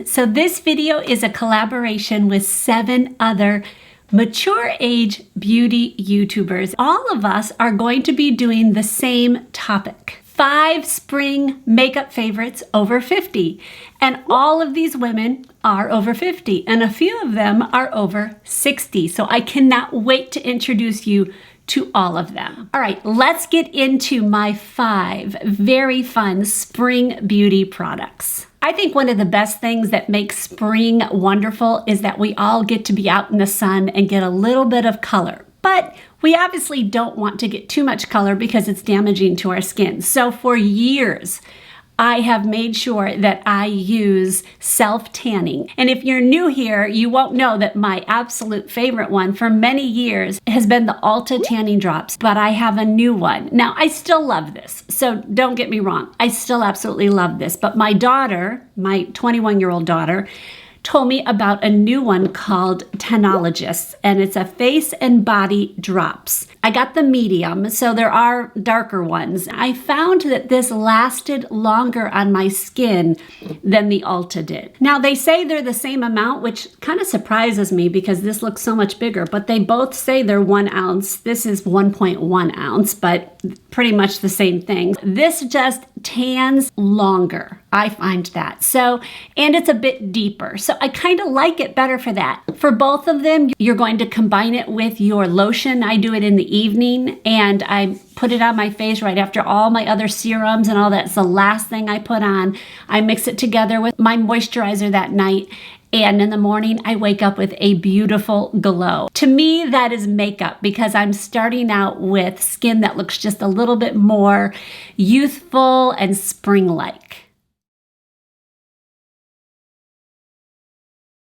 So this video is a collaboration with 7 other mature age beauty YouTubers. All of us are going to be doing the same topic. 5 spring makeup favorites over 50. And all of these women are over 50 and a few of them are over 60. So I cannot wait to introduce you to all of them. All right, let's get into my 5 very fun spring beauty products. I think one of the best things that makes spring wonderful is that we all get to be out in the sun and get a little bit of color. But we obviously don't want to get too much color because it's damaging to our skin. So for years, I have made sure that I use self-tanning. And if you're new here, you won't know that my absolute favorite one for many years has been the Ulta Tanning Drops, but I have a new one. Now, I still love this, so don't get me wrong. I still absolutely love this, but my daughter, my 21-year-old daughter, told me about a new one called Tanologist, and it's a face and body drops. I got the medium, so there are darker ones. I found that this lasted longer on my skin than the Ulta did. Now, they say they're the same amount, which kind of surprises me because this looks so much bigger, but they both say they're 1 ounce. This is 1.1 ounce, but pretty much the same thing. This just tans longer. I find that. So, and it's a bit deeper. So I kind of like it better for that. For both of them, you're going to combine it with your lotion. I do it in the evening and I put it on my face right after all my other serums and all that. It's the last thing I put on. I mix it together with my moisturizer that night. And in the morning, I wake up with a beautiful glow. To me, that is makeup because I'm starting out with skin that looks just a little bit more youthful and spring-like.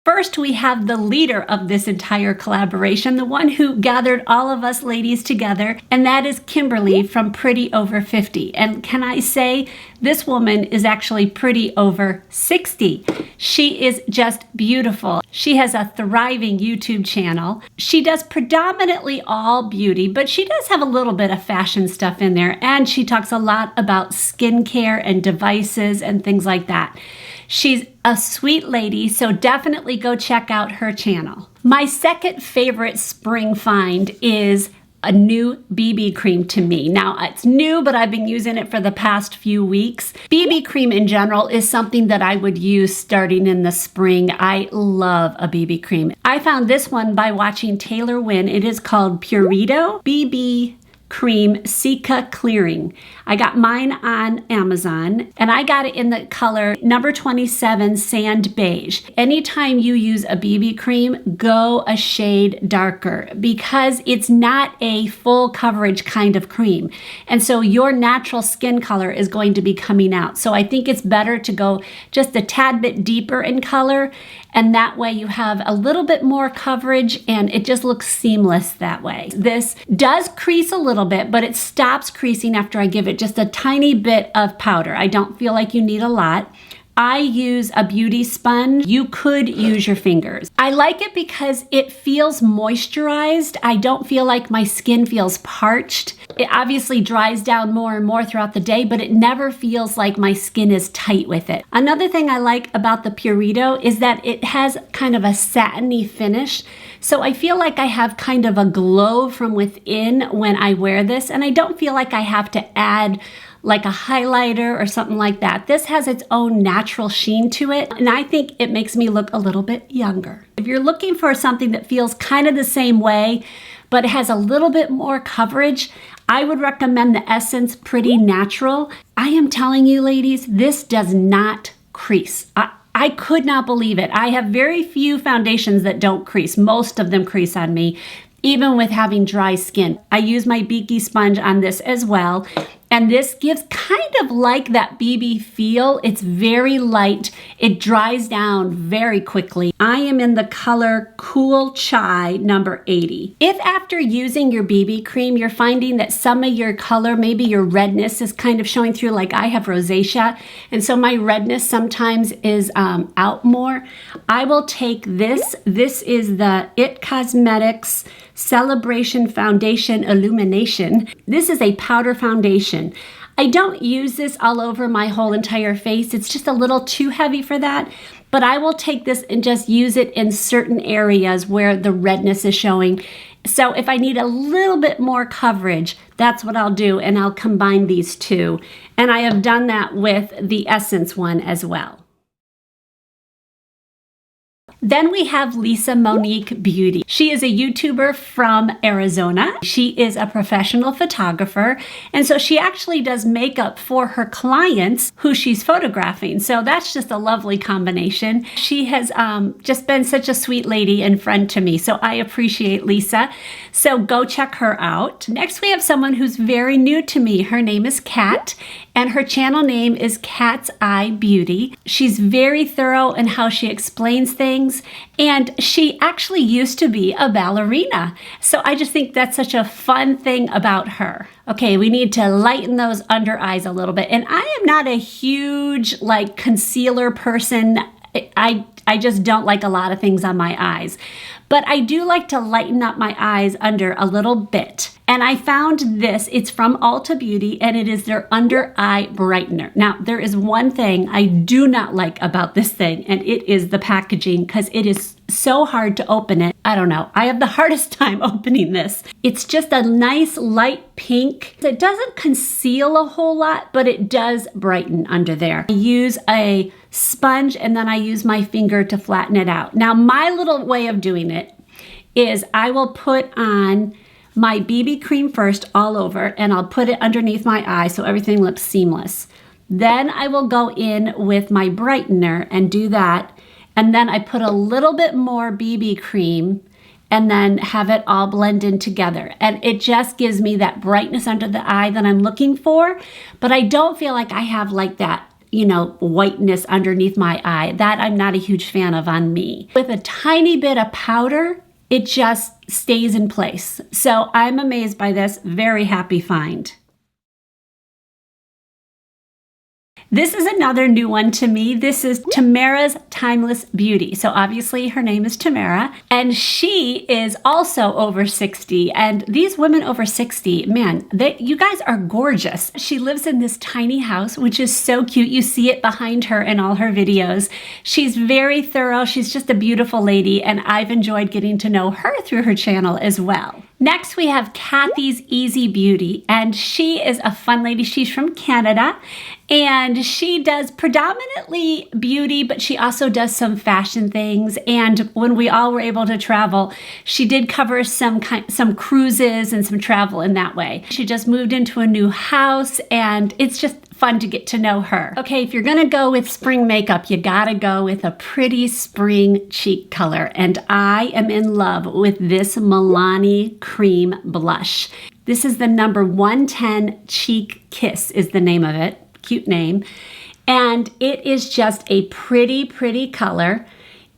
First, we have the leader of this entire collaboration, the one who gathered all of us ladies together, and that is Kimberly from Pretty Over 50. And can I say, this woman is actually pretty over 60. She is just beautiful. She has a thriving YouTube channel. She does predominantly all beauty, but she does have a little bit of fashion stuff in there, and she talks a lot about skincare and devices and things like that. She's a sweet lady, so definitely go check out her channel. My second favorite spring find is a new BB cream to me. Now, it's new, but I've been using it for the past few weeks. BB cream in general is something that I would use starting in the spring. I love a BB cream. I found this one by watching Taylor Wynn. It is called Purito BB Cream Cica Clearing. I got mine on Amazon and I got it in the color number 27 Sand Beige. Anytime you use a BB cream, go a shade darker because it's not a full coverage kind of cream. And so your natural skin color is going to be coming out. So I think it's better to go just a tad bit deeper in color, and that way you have a little bit more coverage and it just looks seamless that way. This does crease a little bit, but it stops creasing after I give it just a tiny bit of powder. I don't feel like you need a lot. I use a beauty sponge. You could use your fingers. I like it because it feels moisturized. I don't feel like my skin feels parched. It obviously dries down more and more throughout the day, but it never feels like my skin is tight with it. Another thing I like about the Purito is that it has kind of a satiny finish. So I feel like I have kind of a glow from within when I wear this, and I don't feel like I have to add like a highlighter or something like that. This has its own natural sheen to it, and I think it makes me look a little bit younger. If you're looking for something that feels kind of the same way, but it has a little bit more coverage, I would recommend the Essence Pretty Natural. I am telling you, ladies, this does not crease. I could not believe it. I have very few foundations that don't crease. Most of them crease on me, even with having dry skin. I use my Beaky sponge on this as well. And this gives kind of like that BB feel. It's very light. It dries down very quickly. I am in the color Cool Chai number 80. If after using your BB cream, you're finding that some of your color, maybe your redness is kind of showing through, like I have rosacea, and so my redness sometimes is out more, I will take this. This is the IT Cosmetics Celebration Foundation Illumination. This is a powder foundation. I don't use this all over my whole entire face. It's just a little too heavy for that. but I will take this and just use it in certain areas where the redness is showing. So if I need a little bit more coverage, that's what I'll do, and I'll combine these two. And I have done that with the Essence one as well. Then we have Lisa Monique Beauty. She is a YouTuber from Arizona. She is a professional photographer, and so she actually does makeup for her clients who she's photographing. So that's just a lovely combination. She has just been such a sweet lady and friend to me, so I appreciate Lisa. So go check her out. Next, we have someone who's very new to me. Her name is Kat, and her channel name is Kat's Eye Beauty. She's very thorough in how she explains things, and she actually used to be a ballerina. So I just think that's such a fun thing about her. Okay, we need to lighten those under eyes a little bit. And I am not a huge like concealer person. I just don't like a lot of things on my eyes. But I do like to lighten up my eyes under a little bit. And I found this, it's from Ulta Beauty, and it is their Under Eye Brightener. Now, there is one thing I do not like about this thing, and it is the packaging, because it is so hard to open it. I don't know, I have the hardest time opening this. It's just a nice light pink. It doesn't conceal a whole lot, but it does brighten under there. I use a sponge, and then I use my finger to flatten it out. Now, my little way of doing it is I will put on my BB cream first all over, and I'll put it underneath my eye so everything looks seamless. Then I will go in with my brightener and do that, and then I put a little bit more BB cream and then have it all blend in together. And it just gives me that brightness under the eye that I'm looking for, but I don't feel like I have like that, you know, whiteness underneath my eye. That I'm not a huge fan of on me. With a tiny bit of powder, it just stays in place. So I'm amazed by this, very happy find. This is another new one to me. This is Tamara's Timeless Beauty. So obviously her name is Tamara, and she is also over 60. And these women over 60, man, you guys are gorgeous. She lives in this tiny house, which is so cute. You see it behind her in all her videos. She's very thorough. She's just a beautiful lady, and I've enjoyed getting to know her through her channel as well. Next, we have Kathy's Easy Beauty, and she is a fun lady. She's from Canada, and she does predominantly beauty, but she also does some fashion things. And when we all were able to travel, she did cover some cruises and some travel in that way. She just moved into a new house, and it's just fun to get to know her. Okay, if you're gonna go with spring makeup, you gotta go with a pretty spring cheek color. And I am in love with this Milani Cream Blush. This is the number 110 Cheek Kiss is the name of it. Cute name. And it is just a pretty, pretty color.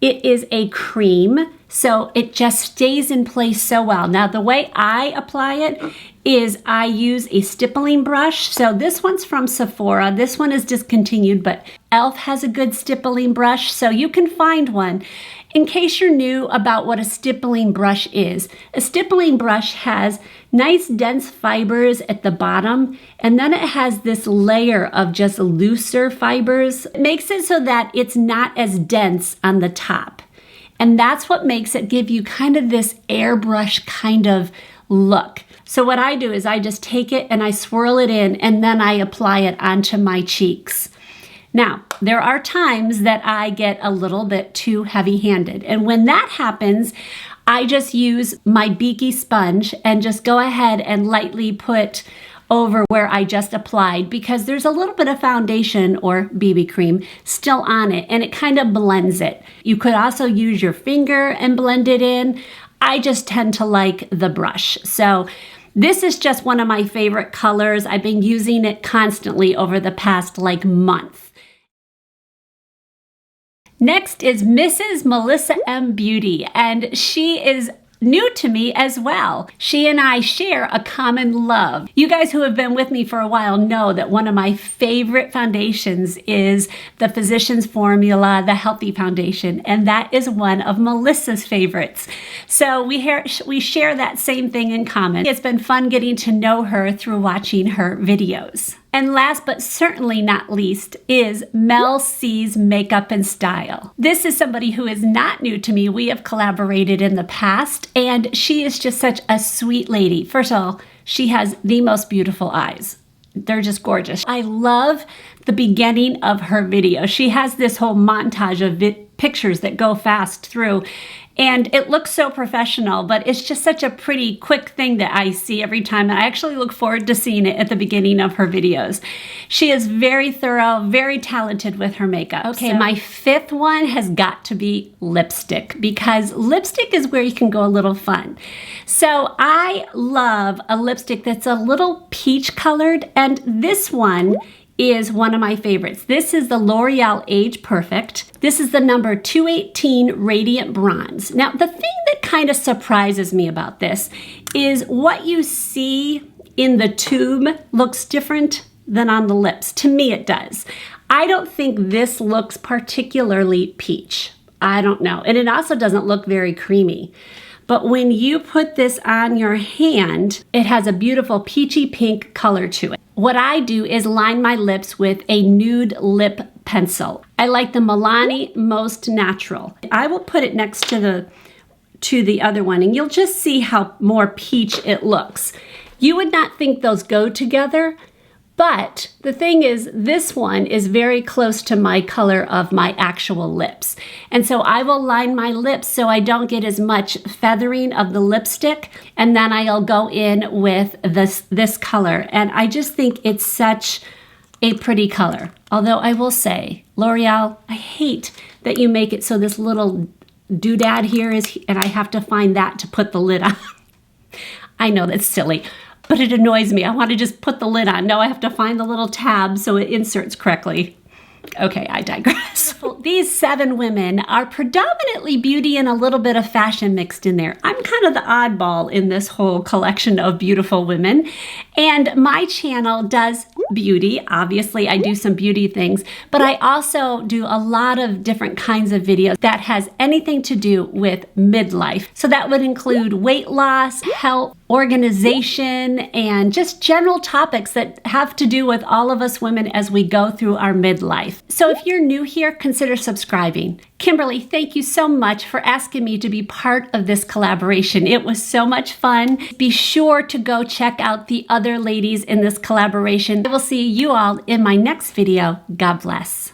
It is a cream, so it just stays in place so well. Now, the way I apply it is I use a stippling brush. So this one's from Sephora. This one is discontinued, but e.l.f. has a good stippling brush, so you can find one. In case you're new about what a stippling brush is, a stippling brush has nice dense fibers at the bottom, and then it has this layer of just looser fibers. It makes it so that it's not as dense on the top. And that's what makes it give you kind of this airbrush kind of look. So what I do is I just take it and I swirl it in, and then I apply it onto my cheeks. Now, there are times that I get a little bit too heavy-handed, and when that happens, I just use my beaky sponge and just go ahead and lightly put over where I just applied, because there's a little bit of foundation or BB cream still on it, and it kind of blends it. You could also use your finger and blend it in. I just tend to like the brush. So this is just one of my favorite colors. I've been using it constantly over the past month. Next is Mrs. Melissa M. Beauty, and she is new to me as well. She and I share a common love. You guys who have been with me for a while know that one of my favorite foundations is the Physicians Formula, the Healthy Foundation, and that is one of Melissa's favorites. So we share that same thing in common. It's been fun getting to know her through watching her videos. And last but certainly not least is Mel C's Makeup and Style. This is somebody who is not new to me. We have collaborated in the past, and she is just such a sweet lady. First of all, she has the most beautiful eyes. They're just gorgeous. I love the beginning of her video. She has this whole montage of pictures that go fast through, and it looks so professional, but it's just such a pretty quick thing that I see every time, and I actually look forward to seeing it at the beginning of her videos. She is very thorough, very talented with her makeup. Okay, my fifth one has got to be lipstick, because lipstick is where you can go a little fun. So I love a lipstick that's a little peach colored, and this one is one of my favorites. This is the L'Oreal Age Perfect. This is the number 218 Radiant Bronze. Now, the thing that kind of surprises me about this is what you see in the tube looks different than on the lips. To me, it does. I don't think this looks particularly peach. I don't know. And it also doesn't look very creamy. But when you put this on your hand, it has a beautiful peachy pink color to it. What I do is line my lips with a nude lip pencil. I like the Milani Most Natural. I will put it next to the other one, and you'll just see how more peach it looks. You would not think those go together, but the thing is, this one is very close to my color of my actual lips. And so I will line my lips so I don't get as much feathering of the lipstick. And then I'll go in with this color. And I just think it's such a pretty color. Although I will say, L'Oreal, I hate that you make it so this little doodad here is, and I have to find that to put the lid on. I know that's silly, but it annoys me. I want to just put the lid on. No, I have to find the little tab so it inserts correctly. Okay, I digress. These 7 women are predominantly beauty and a little bit of fashion mixed in there. I'm kind of the oddball in this whole collection of beautiful women. And my channel does beauty. Obviously, I do some beauty things, but I also do a lot of different kinds of videos that has anything to do with midlife. So that would include weight loss, health, organization, and just general topics that have to do with all of us women as we go through our midlife. So if you're new here, consider subscribing. Kimberly, thank you so much for asking me to be part of this collaboration. It was so much fun. Be sure to go check out the other ladies in this collaboration. I will see you all in my next video. God bless.